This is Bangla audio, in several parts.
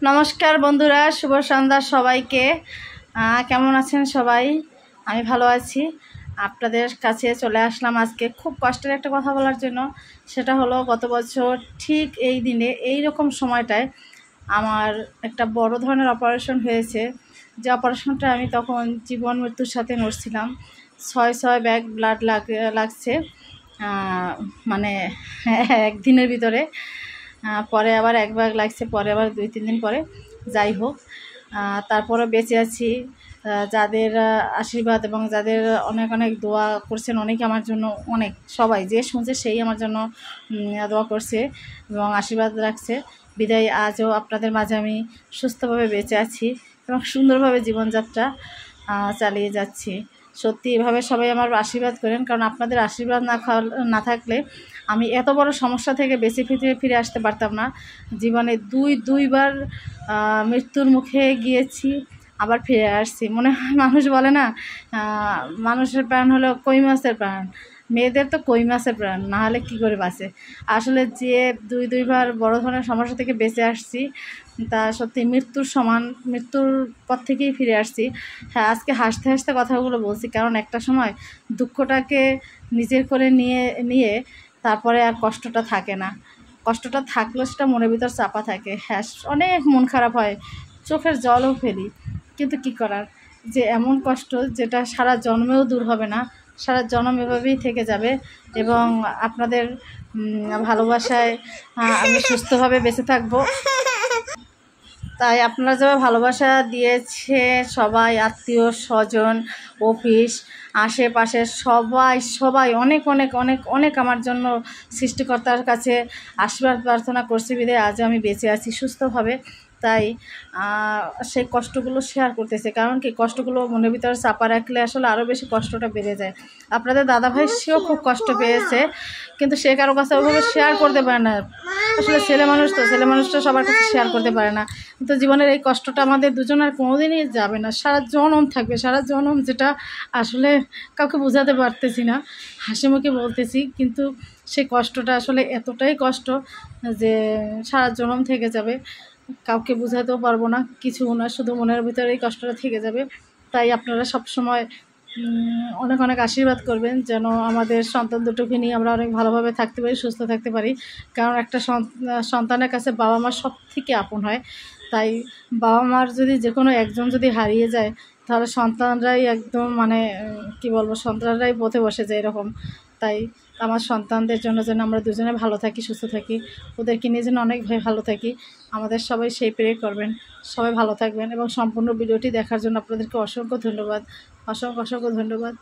নমস্কার বন্ধুরা, শুভ সন্ধ্যা সবাইকে। কেমন আছেন সবাই? আমি ভালো আছি। আপনাদের কাছে চলে আসলাম আজকে খুব কষ্টের একটা কথা বলার জন্য। সেটা হলো, গত বছর ঠিক এই দিনে এই রকম সময়টায় আমার একটা বড় ধরনের অপারেশন হয়েছে। যে অপারেশনটা আমি তখন জীবন মৃত্যুর সাথে লড়ছিলাম। 6 ব্যাগ ব্লাড লাগছে, মানে একদিনের ভিতরে। পরে আবার 1 ব্যাগ লাগছে, পরে আবার 2-3 দিন পরে। যাই হোক, তারপরে বেঁচে আছি। যাদের আশীর্বাদ এবং যাদের অনেক অনেক দোয়া করছেন, অনেকে আমার জন্য, অনেক সবাই যে শুনছে সেই আমার জন্য দোয়া করছে এবং আশীর্বাদ রাখছে। বিদায় আজও আপনাদের মাঝে আমি সুস্থভাবে বেঁচে আছি এবং সুন্দরভাবে জীবনযাত্রা চালিয়ে যাচ্ছি। সত্যি এভাবে সবাই আমার আশীর্বাদ করেন, কারণ আপনাদের আশীর্বাদ না থাকলে আমি এত বড় সমস্যা থেকে বেঁচে ফিরে আসতে পারতাম না। জীবনে দুইবার মৃত্যুর মুখে গিয়েছি, আবার ফিরে আসছি। মনে হয় মানুষ বলে না, মানুষের প্রাণ হলো কই মাছের প্রাণ, মেয়েদের তো কই মাছের প্রাণ, না হলে কী করে বাঁচে। আসলে যে দুইবার বড় ধরনের সমস্যা থেকে বেঁচে আসছি, তা সত্যি মৃত্যুর সমান, মৃত্যুর পর থেকেই ফিরে আসছি। হ্যাঁ, আজকে হাসতে হাসতে কথাগুলো বলছি, কারণ একটা সময় দুঃখটাকে নিজের করে নিয়ে তারপরে আর কষ্টটা থাকে না। কষ্টটা থাকলেও সেটা মনের ভিতর চাপা থাকে। হ্যাঁ, অনেক মন খারাপ হয়, চোখের জলও ফেলি, কিন্তু কি করার, যে এমন কষ্ট যেটা সারা জন্মেও দূর হবে না, সারা জন্ম এভাবেই থেকে যাবে। এবং আপনাদের ভালোবাসায় আমি সুস্থভাবে বেঁচে থাকবো। তাই আপনারা যারা ভালোবাসা দিয়েছে সবাই, আত্মীয় স্বজন, অফিস, আশেপাশের সবাই অনেক অনেক অনেক অনেক আমার জন্য সৃষ্টিকর্তার কাছে আশীর্বাদ প্রার্থনা করছি, বিধায় আজ আমি বেঁচে আছি সুস্থভাবে। তাই সেই কষ্টগুলো শেয়ার করতেছে, কারণ কি, কষ্টগুলো মনের ভিতরে চাপা রাখলে আসলে আরও বেশি কষ্টটা বেড়ে যায়। আপনাদের দাদাভাই, সেও খুব কষ্ট পেয়েছে, কিন্তু সে কারো কাছে ওইভাবে শেয়ার করতে পারে না। আসলে ছেলে মানুষটা সবার কাছে শেয়ার করতে পারে না। কিন্তু জীবনের এই কষ্টটা আমাদের দুজনের কোনোদিনই যাবে না, সারা জনম থাকবে, সারা জনম, যেটা আসলে কাউকে বোঝাতে পারতেছি না, হাসি মুখে বলতেছি, কিন্তু সেই কষ্টটা আসলে এতটাই কষ্ট যে সারা জনম থেকে যাবে। কাউকে বোঝাতেও পারবো না, কিছু না, শুধু মনের ভিতরে এই কষ্টটা থেকে যাবে। তাই আপনারা সবসময় অনেক অনেক আশীর্বাদ করবেন, যেন আমাদের সন্তান দুটোকে নিয়ে আমরা অনেক ভালোভাবে থাকতে পারি, সুস্থ থাকতে পারি। কারণ একটা সন্তানের কাছে বাবা মা সব থেকে আপন হয়। তাই বাবা মার যদি যে কোনো একজন যদি হারিয়ে যায়, তাহলে সন্তানরাই একদম, মানে কি বলবো, সন্তানরাই পথে বসে যায় এরকম। তাই আমার সন্তানদের জন্য যেন আমরা দুজনে ভালো থাকি, সুস্থ থাকি, ওদেরকে নিয়ে যেন অনেক ভালো থাকি, আমাদের সবাই সেই প্রে করবেন। সবাই ভালো থাকবেন এবং সম্পূর্ণ ভিডিওটি দেখার জন্য আপনাদেরকে অসংখ্য ধন্যবাদ, অসংখ্য ধন্যবাদ।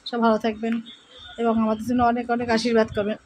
সব ভালো থাকবেন এবং আমাদের জন্য অনেক অনেক আশীর্বাদ করবেন।